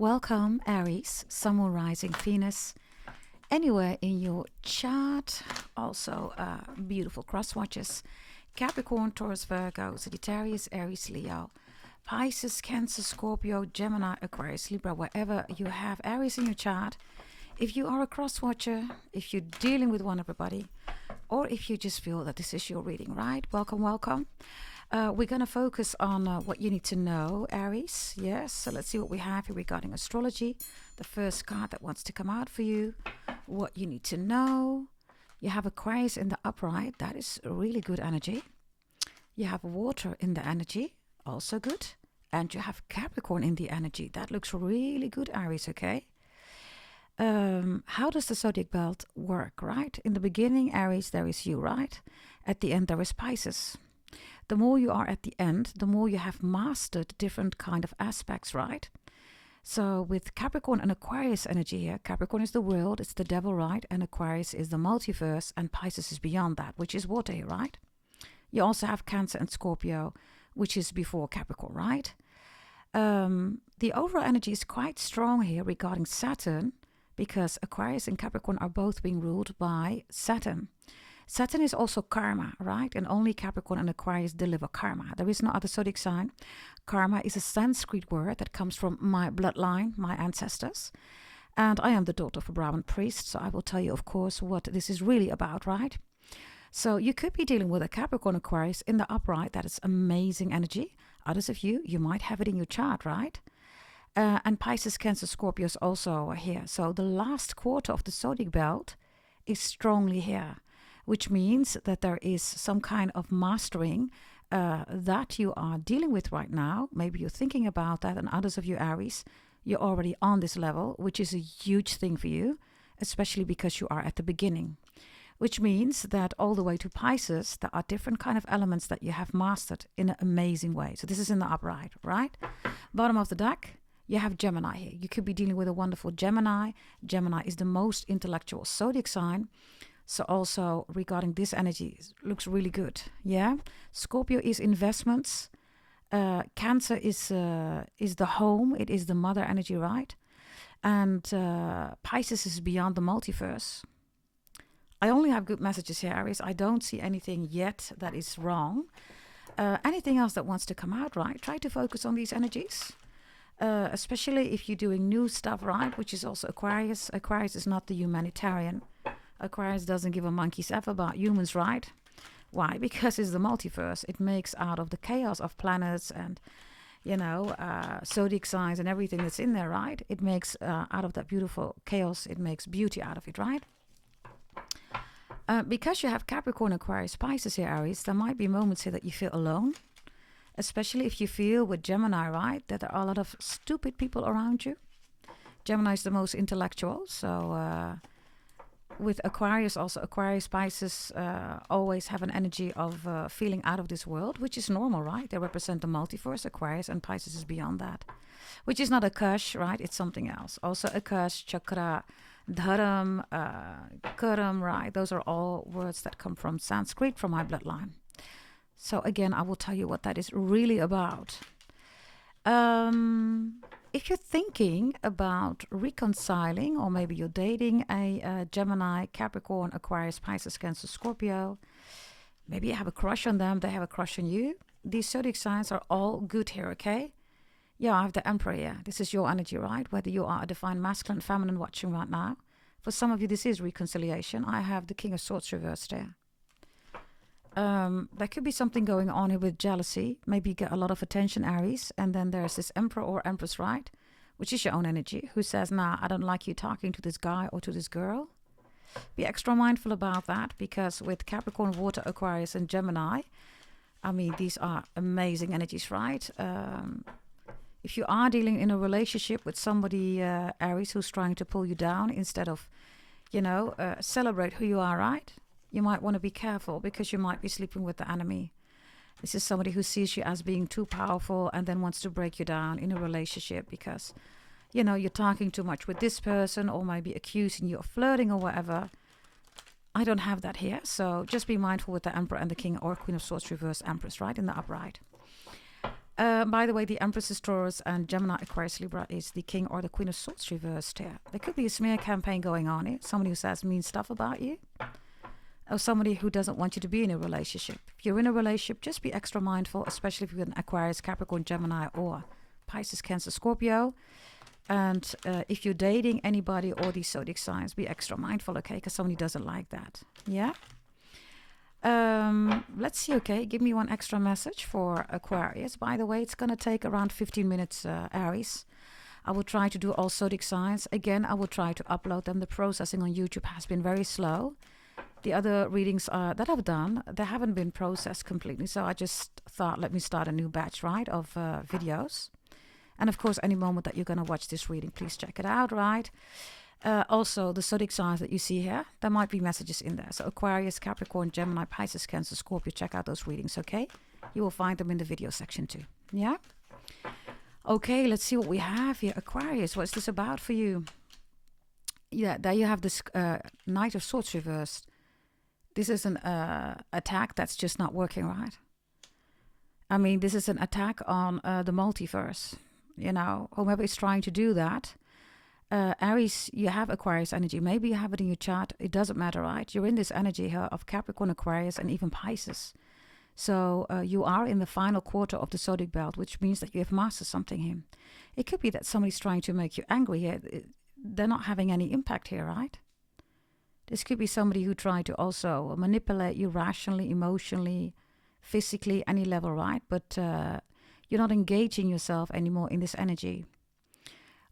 Welcome, Aries, Sun, Moon, Rising, Venus. Anywhere in your chart, also beautiful cross watches. Capricorn, Taurus, Virgo, Sagittarius, Aries, Leo, Pisces, Cancer, Scorpio, Gemini, Aquarius, Libra, wherever you have Aries in your chart. If you are a cross watcher, if you're dealing with one everybody, or if you just feel that this is your reading, right? Welcome, welcome. We're going to focus on what you need to know, Aries. Yes, so let's see what we have here regarding astrology. The first card that wants to come out for you, what you need to know. You have Aquarius in the upright. That is really good energy. You have water in the energy, also good. And you have Capricorn in the energy. That looks really good, Aries, okay? How does the zodiac belt work, right? In the beginning, Aries, there is you, right? At the end, there is Pisces. The more you are at the end, the more you have mastered different kind of aspects, right? So with Capricorn and Aquarius energy here, Capricorn is the world, it's the devil, right? And Aquarius is the multiverse, and Pisces is beyond that, which is water here, right? You also have Cancer and Scorpio, which is before Capricorn, right? The overall energy is quite strong here regarding Saturn, because Aquarius and Capricorn are both being ruled by Saturn. Saturn is also karma, right? And only Capricorn and Aquarius deliver karma. There is no other zodiac sign. Karma is a Sanskrit word that comes from my bloodline, my ancestors. And I am the daughter of a Brahmin priest, so I will tell you, of course, what this is really about, right? So you could be dealing with a Capricorn Aquarius in the upright. That is amazing energy. Others of you, you might have it in your chart, right? And Pisces, Cancer, Scorpio is also here. So the last quarter of the zodiac belt is strongly here, which means that there is some kind of mastering that you are dealing with right now. Maybe you're thinking about that, and others of you, Aries, you're already on this level, which is a huge thing for you, especially because you are at the beginning. Which means that all the way to Pisces, there are different kind of elements that you have mastered in an amazing way. So this is in the upright, right? Bottom of the deck, you have Gemini here. You could be dealing with a wonderful Gemini. Gemini is the most intellectual zodiac sign. So also regarding this energy, it looks really good. Yeah. Scorpio is investments. Cancer is the home. It is the mother energy, right? And Pisces is beyond the multiverse. I only have good messages here, Aries. I don't see anything yet that is wrong. Anything else that wants to come out, right? Try to focus on these energies. Especially if you're doing new stuff, right? Which is also Aquarius. Aquarius is not the humanitarian. Aquarius doesn't give a monkey's F about humans, right? Why? Because it's the multiverse. It makes out of the chaos of planets and, zodiac signs and everything that's in there, right? It makes out of that beautiful chaos, it makes beauty out of it, right? Because you have Capricorn, Aquarius, Pisces here, Aries, there might be moments here that you feel alone. Especially if you feel with Gemini, right, that there are a lot of stupid people around you. Gemini is the most intellectual, so with Aquarius, also Aquarius, Pisces always have an energy of feeling out of this world, which is normal, right? They represent the multiverse, Aquarius, and Pisces is beyond that, which is not Akash, right? It's something else. Also Akash, Chakra, Dharam, Karam, right? Those are all words that come from Sanskrit, from my bloodline. So again, I will tell you what that is really about. If you're thinking about reconciling, or maybe you're dating a Gemini, Capricorn, Aquarius, Pisces, Cancer, Scorpio, maybe you have a crush on them, they have a crush on you. These zodiac signs are all good here, okay? Yeah, I have the Emperor here. This is your energy, right? Whether you are a divine masculine, feminine watching right now. For some of you, this is reconciliation. I have the King of Swords reversed here. There could be something going on here with jealousy. Maybe you get a lot of attention, Aries, and then there's this Emperor or Empress, right, which is your own energy, who says, nah, I don't like you talking to this guy or to this girl. Be extra mindful about that, because with Capricorn, Water, Aquarius, and Gemini, I mean, these are amazing energies, right? If you are dealing in a relationship with somebody, Aries, who's trying to pull you down instead of, celebrate who you are, right? You might want to be careful, because you might be sleeping with the enemy. This is somebody who sees you as being too powerful and then wants to break you down in a relationship because, you're talking too much with this person, or maybe accusing you of flirting or whatever. I don't have that here, so just be mindful with the Emperor and the King or Queen of Swords reverse Empress, right, in the upright. By the way, the Empress is Taurus and Gemini, Aquarius, Libra is the King or the Queen of Swords reversed here. There could be a smear campaign going on here. Somebody who says mean stuff about you. Or somebody who doesn't want you to be in a relationship. If you're in a relationship, just be extra mindful, especially if you're an Aquarius, Capricorn, Gemini, or Pisces, Cancer, Scorpio. And if you're dating anybody or these zodiac signs, be extra mindful, okay? Because somebody doesn't like that. Yeah? Let's see, okay? Give me one extra message for Aquarius. By the way, it's going to take around 15 minutes, Aries. I will try to do all zodiac signs. Again, I will try to upload them. The processing on YouTube has been very slow. The other readings that I've done, they haven't been processed completely. So I just thought, let me start a new batch, right, of videos. And of course, any moment that you're going to watch this reading, please check it out, right? Also, the zodiac signs that you see here, there might be messages in there. So Aquarius, Capricorn, Gemini, Pisces, Cancer, Scorpio, check out those readings, okay? You will find them in the video section too, yeah? Okay, let's see what we have here. Aquarius, what's this about for you? Yeah, there you have this Knight of Swords reversed. This is an attack that's just not working right. I mean, this is an attack on the multiverse. You know, whomever is trying to do that. Aries, you have Aquarius energy. Maybe you have it in your chart. It doesn't matter, right? You're in this energy here of Capricorn, Aquarius, and even Pisces. So you are in the final quarter of the zodiac belt, which means that you have mastered something here. It could be that somebody's trying to make you angry here. They're not having any impact here, right? This could be somebody who tried to also manipulate you rationally, emotionally, physically, any level, right? But you're not engaging yourself anymore in this energy.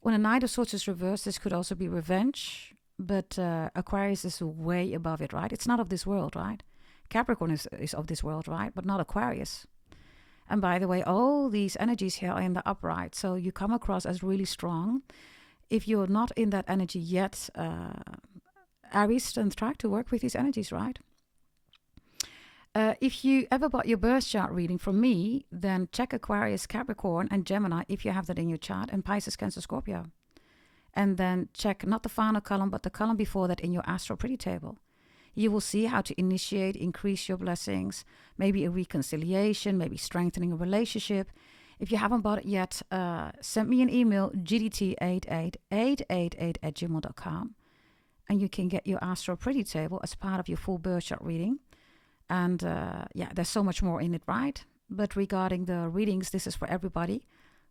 When a Knight of Swords is reversed, this could also be revenge. But Aquarius is way above it, right? It's not of this world, right? Capricorn is of this world, right? But not Aquarius. And by the way, all these energies here are in the upright. So you come across as really strong. If you're not in that energy yet, Aries, then try to work with these energies, right? If you ever bought your birth chart reading from me, then check Aquarius, Capricorn, and Gemini if you have that in your chart, and Pisces, Cancer, Scorpio. And then check not the final column, but the column before that in your Astro Pretty Table. You will see how to initiate, increase your blessings, maybe a reconciliation, maybe strengthening a relationship. If you haven't bought it yet, send me an email, gdt88888@gmail.com. And you can get your Astro Pretty Table as part of your full birth chart reading. And yeah, there's so much more in it, right? But regarding the readings, this is for everybody.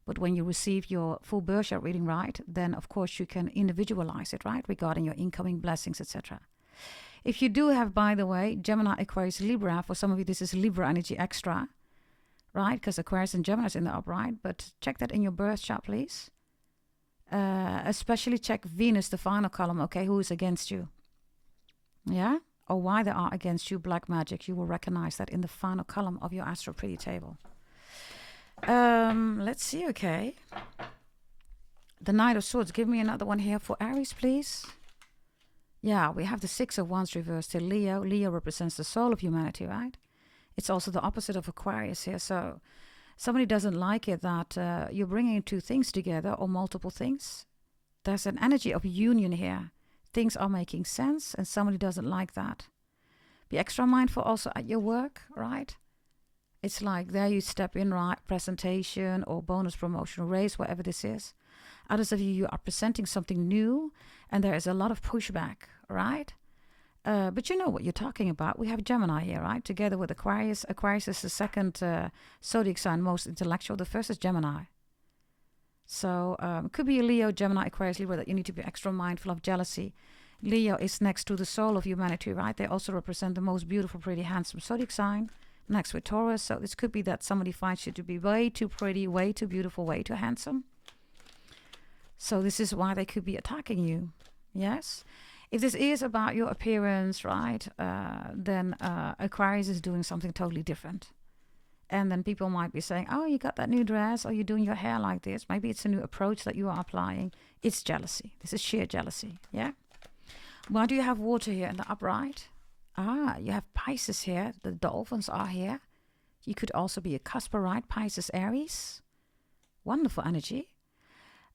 But when you receive your full birth chart reading, right, then of course you can individualize it, right, regarding your incoming blessings, etc. If you do have, by the way, Gemini, Aquarius, Libra, for some of you this is Libra energy extra, right? Because Aquarius and Gemini is in the upright. But check that in your birth chart, please. Especially check Venus, the final column, okay, who is against you. Yeah? Or why they are against you, black magic. You will recognize that in the final column of your Astro Pretty Table. Let's see, okay. The Knight of Swords. Give me another one here for Aries, please. Yeah, we have the Six of Wands reversed to Leo. Leo represents the soul of humanity, right? It's also the opposite of Aquarius here. So somebody doesn't like it that you're bringing two things together or multiple things. There's an energy of union here. Things are making sense and somebody doesn't like that. Be extra mindful also at your work, right? It's like there you step in, right? Presentation or bonus promotion or raise, whatever this is. Others of you are presenting something new and there is a lot of pushback, right? But you know what you're talking about. We have Gemini here, right? Together with Aquarius. Aquarius is the second zodiac sign, most intellectual. The first is Gemini. So could be a Leo, Gemini, Aquarius, Libra that you need to be extra mindful of jealousy. Leo is next to the soul of humanity, right? They also represent the most beautiful, pretty, handsome zodiac sign. Next with Taurus. So this could be that somebody finds you to be way too pretty, way too beautiful, way too handsome. So this is why they could be attacking you. Yes? If this is about your appearance, right, then Aquarius is doing something totally different. And then people might be saying, oh, you got that new dress, or you're doing your hair like this. Maybe it's a new approach that you are applying. It's jealousy. This is sheer jealousy, yeah? Why do you have water here in the upright? Ah, you have Pisces here. The dolphins are here. You could also be a Casper, right? Pisces, Aries. Wonderful energy.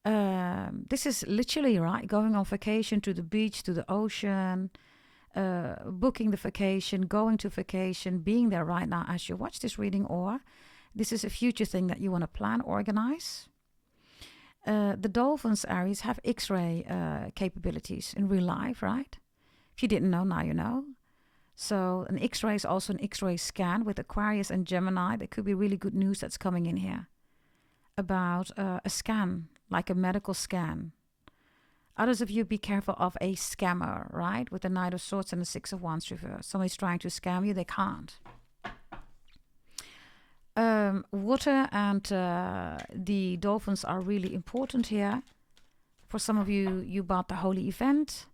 This is literally, right, going on vacation to the beach, to the ocean, booking the vacation, going to vacation, being there right now as you watch this reading, or This is a future thing that you want to plan, organize. The dolphins, Aries, have X-ray capabilities in real life, right? If you didn't know, now you know. So an X-ray is also an X-ray scan with Aquarius and Gemini. There could be really good news that's coming in here about a scan, like a medical scan. Others of you, be careful of a scammer, right? With the Knight of Swords and the Six of Wands reverse. Somebody's trying to scam you, they can't. Water and the dolphins are really important here. For some of you, you bought the holy event,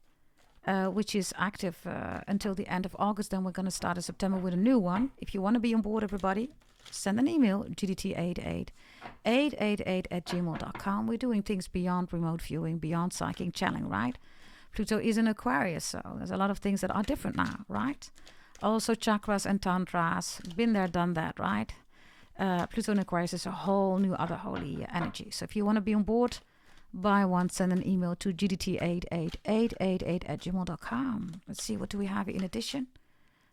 which is active until the end of August. Then we're going to start in September with a new one. If you want to be on board, everybody, send an email, gdt888@gmail.com. We're doing things beyond remote viewing, beyond psychic channeling, right? Pluto is in Aquarius, so there's a lot of things that are different now, right? Also chakras and tantras, been there, done that, right? Pluto in Aquarius is a whole new other holy energy. So if you want to be on board, buy one, send an email to gdt88888@gmail.com. Let's see, what do we have in addition?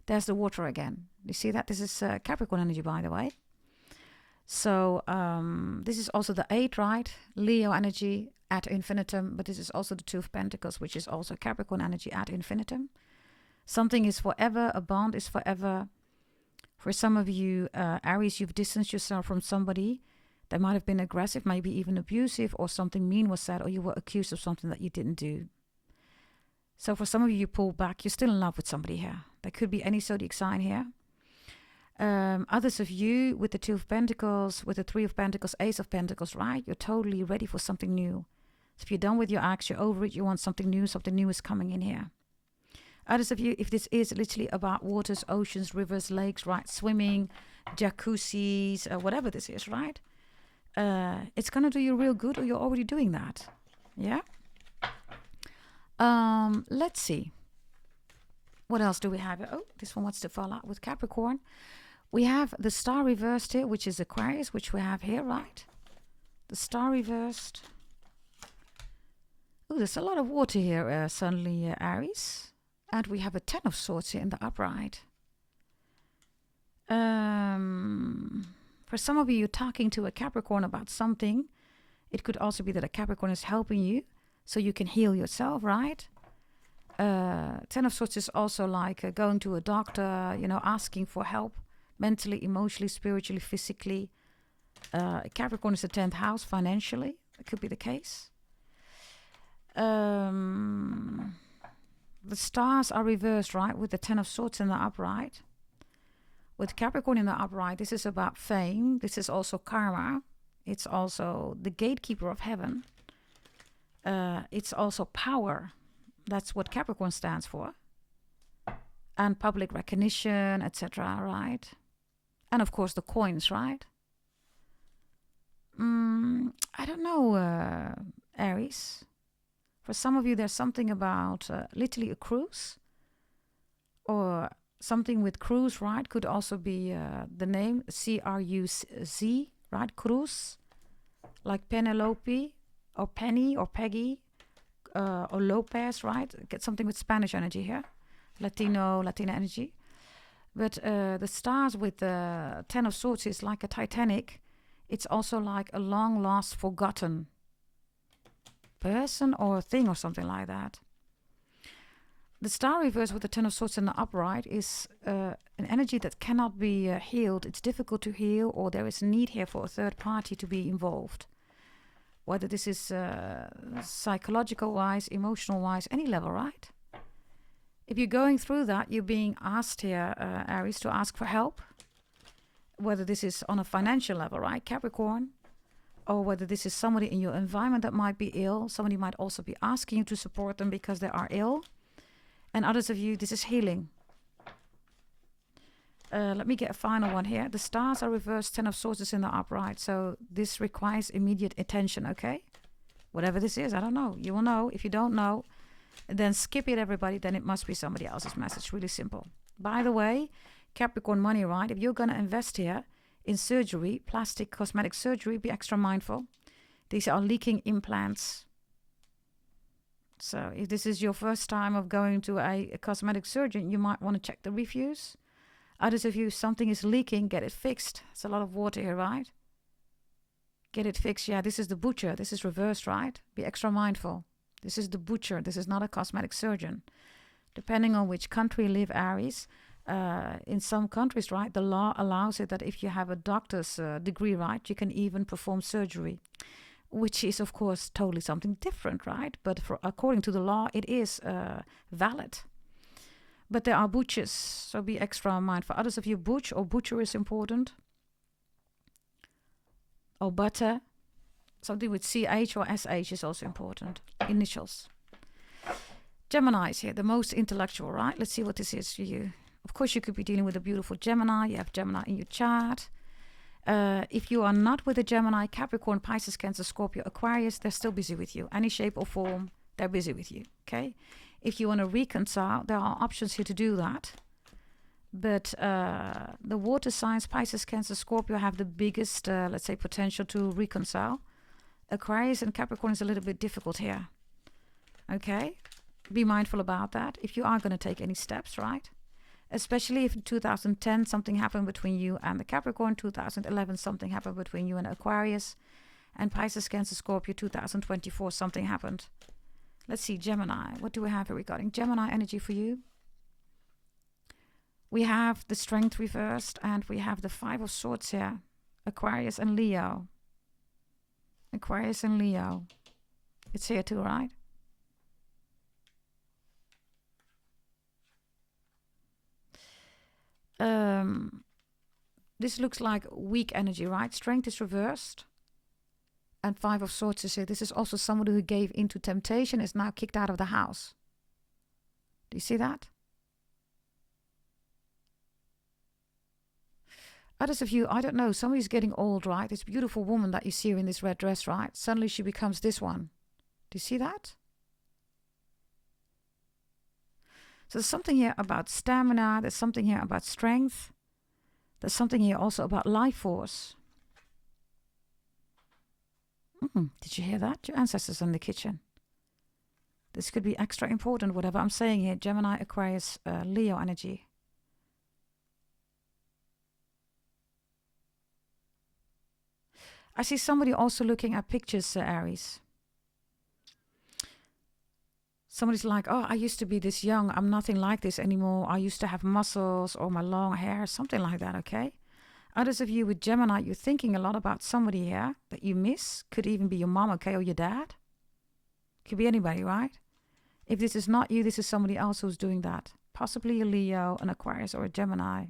There's the water again. You see that? This is Capricorn energy, by the way. So this is also the 8, right? Leo energy ad infinitum. But this is also the 2 of Pentacles, which is also Capricorn energy ad infinitum. Something is forever. A bond is forever. For some of you, Aries, you've distanced yourself from somebody that might have been aggressive, maybe even abusive, or something mean was said, or you were accused of something that you didn't do. So for some of you, you pull back. You're still in love with somebody here. There could be any zodiac sign here. Others of you, with the 2 of Pentacles, with the 3 of Pentacles, Ace of Pentacles, right? You're totally ready for something new. So if you're done with your ex, you're over it, you want something new is coming in here. Others of you, if this is literally about waters, oceans, rivers, lakes, right? Swimming, jacuzzis, whatever this is, right? It's going to do you real good, or you're already doing that. Yeah? Let's see. What else do we have? Oh, this one wants to fall out with Capricorn. We have the star reversed here, which is Aquarius, which we have here, right? The star reversed. Oh, there's a lot of water here, suddenly, Aries. And we have a 10 of Swords here in the upright. For some of you, you're talking to a Capricorn about something. It could also be that a Capricorn is helping you so you can heal yourself, right? 10 of Swords is also like going to a doctor, asking for help mentally, emotionally, spiritually, physically. Capricorn is the 10th house financially. It could be the case. The stars are reversed, right, with the 10 of Swords in the upright. With Capricorn in the upright, this is about fame. This is also karma. It's also the gatekeeper of heaven. It's also power. That's what Capricorn stands for. And public recognition, etc., right? And of course the coins, right? I don't know, Aries. For some of you, there's something about literally a cruise. Or something with cruise, right? Could also be the name, C-R-U-Z, right? Cruise. Like Penelope, or Penny, or Peggy. Or Lopez, right? Get something with Spanish energy here. Latina energy. But the stars with the 10 of Swords is like a Titanic. It's also like a long lost, forgotten person or thing or something like that. The star reverse with the 10 of Swords in the upright is an energy that cannot be healed. It's difficult to heal, or there is a need here for a third party to be involved. Whether this is psychological-wise, emotional-wise, any level, right? If you're going through that, you're being asked here, Aries, to ask for help. Whether this is on a financial level, right, Capricorn, or whether this is somebody in your environment that might be ill. Somebody might also be asking you to support them because they are ill. And others of you, this is healing. Let me get a final one here. The stars are reversed, 10 of Swords is in the upright. So this requires immediate attention, okay? Whatever this is, I don't know. You will know. If you don't know, then skip it, everybody. Then it must be somebody else's message. Really simple. By the way, Capricorn money, right? If you're going to invest here in surgery, plastic, cosmetic surgery, be extra mindful. These are leaking implants. So if this is your first time of going to a cosmetic surgeon, you might want to check the reviews. Others of you, something is leaking, get it fixed. It's a lot of water here, right? Get it fixed. Yeah, this is the butcher. This is reversed, right? Be extra mindful. This is the butcher. This is not a cosmetic surgeon. Depending on which country you live, Aries, in some countries, right, the law allows it that if you have a doctor's degree, right, you can even perform surgery, which is, of course, totally something different, right? But according to the law, it is valid. But there are butchers, so be extra mindful. Others of you, butch or butcher is important. Or butter. Something with CH or SH is also important. Initials. Gemini is here, the most intellectual, right? Let's see what this is for you. Of course, you could be dealing with a beautiful Gemini. You have Gemini in your chart. If you are not with a Gemini, Capricorn, Pisces, Cancer, Scorpio, Aquarius, they're still busy with you. Any shape or form, they're busy with you, okay? If you want to reconcile, there are options here to do that. But the water signs, Pisces, Cancer, Scorpio, have the biggest, let's say, potential to reconcile. Aquarius and Capricorn is a little bit difficult here, okay? Be mindful about that if you are going to take any steps, right? Especially if in 2010 something happened between you and the Capricorn, 2011 something happened between you and Aquarius, and Pisces, Cancer, Scorpio, 2024 something happened. Let's see, Gemini. What do we have here regarding Gemini energy for you? We have the Strength reversed, and we have the Five of Swords here. Aquarius and Leo. Aquarius and Leo. It's here too, right? This looks like weak energy, right? Strength is reversed. And Five of Swords is here. This is also somebody who gave into temptation, is now kicked out of the house. Do you see that? Others of you, I don't know, somebody's getting old, right? This beautiful woman that you see her in this red dress, right? Suddenly she becomes this one. Do you see that? So there's something here about stamina. There's something here about strength. There's something here also about life force. Did you hear that? Your ancestors in the kitchen. This could be extra important, whatever I'm saying here. Gemini, Aquarius, Leo energy. I see somebody also looking at pictures, Aries. Somebody's like, oh, I used to be this young. I'm nothing like this anymore. I used to have muscles or my long hair, something like that, okay? Others of you with Gemini, you're thinking a lot about somebody here that you miss. Could even be your mom, okay, or your dad. Could be anybody, right? If this is not you, this is somebody else who's doing that. Possibly a Leo, an Aquarius, or a Gemini.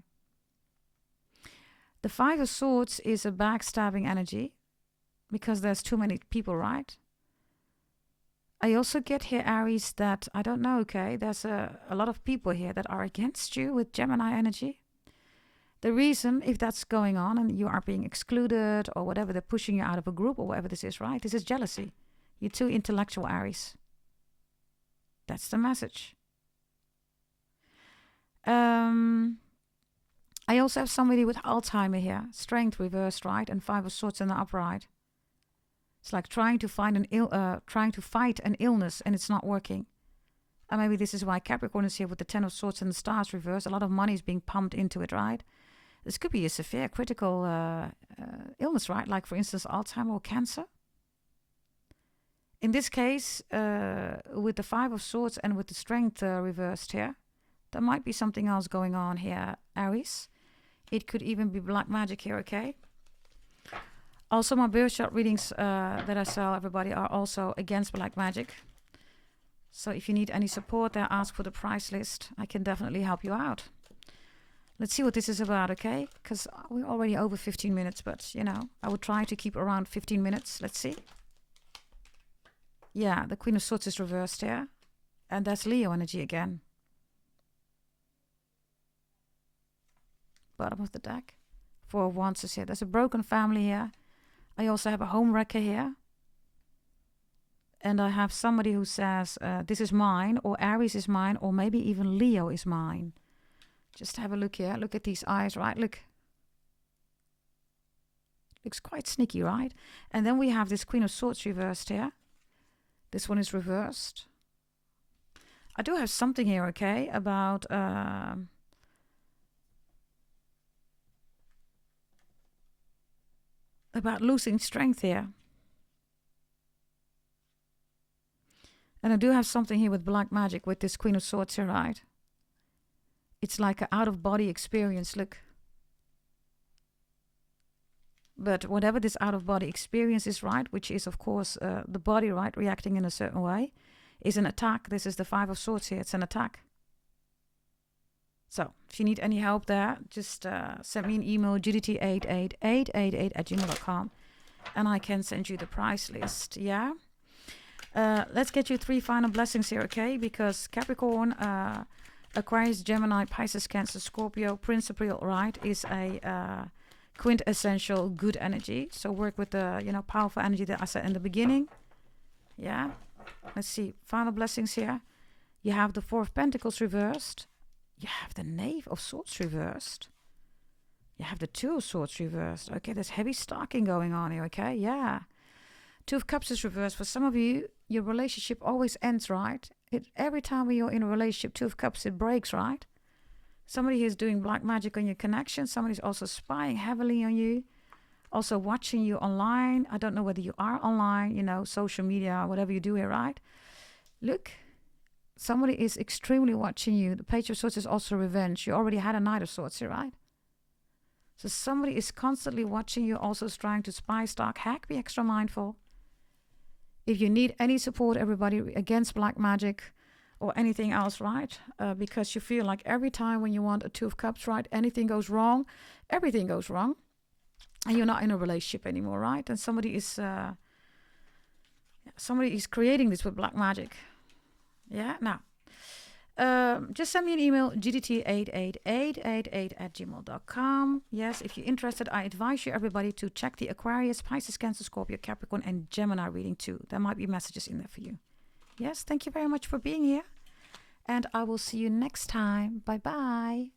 The Five of Swords is a backstabbing energy because there's too many people, right? I also get here, Aries, that, I don't know, okay, there's a lot of people here that are against you with Gemini energy. The reason, if that's going on and you are being excluded or whatever, they're pushing you out of a group or whatever this is, right? This is jealousy. You're too intellectual, Aries. That's the message. I also have somebody with Alzheimer here. Strength reversed, right? And Five of Swords in the upright. It's like trying to fight an illness and it's not working. And maybe this is why Capricorn is here with the Ten of Swords and the Stars reversed. A lot of money is being pumped into it, right? This could be a severe critical illness, right? Like, for instance, Alzheimer or cancer. In this case, with the Five of Swords and with the Strength reversed here, there might be something else going on here, Aries. It could even be black magic here, okay? Also, my birth chart readings that I sell, everybody, are also against black magic. So if you need any support there, ask for the price list. I can definitely help you out. Let's see what this is about, okay? Because we're already over 15 minutes, but, you know, I would try to keep around 15 minutes. Let's see. Yeah, the Queen of Swords is reversed here. And that's Leo energy again. Bottom of the deck. Four of Wands is here. There's a broken family here. I also have a home wrecker here. And I have somebody who says, this is mine, or Aries is mine, or maybe even Leo is mine. Just have a look here. Look at these eyes, right? Look. Looks quite sneaky, right? And then we have this Queen of Swords reversed here. This one is reversed. I do have something here, okay, about about losing strength here. And I do have something here with black magic with this Queen of Swords here, right? It's like an out-of-body experience, look. But whatever this out-of-body experience is, right, which is, of course, the body, right, reacting in a certain way, is an attack. This is the Five of Swords here. It's an attack. So, if you need any help there, just send me an email, gdt88888@gmail.com, and I can send you the price list, yeah? Let's get you 3 final blessings here, okay? Because Capricorn, Aquarius, Gemini, Pisces, Cancer, Scorpio, principle, right, is a quintessential good energy. So work with the, powerful energy that I said in the beginning. Yeah. Let's see. Final blessings here. You have the Four of Pentacles reversed. You have the Knave of Swords reversed. You have the Two of Swords reversed. Okay, there's heavy stalking going on here, okay? Yeah. Two of Cups is reversed. For some of you, your relationship always ends, right? Every time you're in a relationship, Two of Cups, it breaks, right? Somebody is doing black magic on your connection. Somebody's also spying heavily on you. Also watching you online. I don't know whether you are online, social media, whatever you do here, right? Look, somebody is extremely watching you. The Page of Swords is also revenge. You already had a Knight of Swords here, right? So somebody is constantly watching you, also trying to spy, stalk, hack. Be extra mindful. If you need any support, everybody, against black magic or anything else, right? Because you feel like every time when you want a Two of Cups, right, anything goes wrong, everything goes wrong, and you're not in a relationship anymore, right? And somebody is creating this with black magic. Yeah, now, just send me an email, gdt88888@gmail.com. Yes, if you're interested, I advise you, everybody, to check the Aquarius, Pisces, Cancer, Scorpio, Capricorn, and Gemini reading too. There might be messages in there for you. Yes, thank you very much for being here. And I will see you next time. Bye-bye.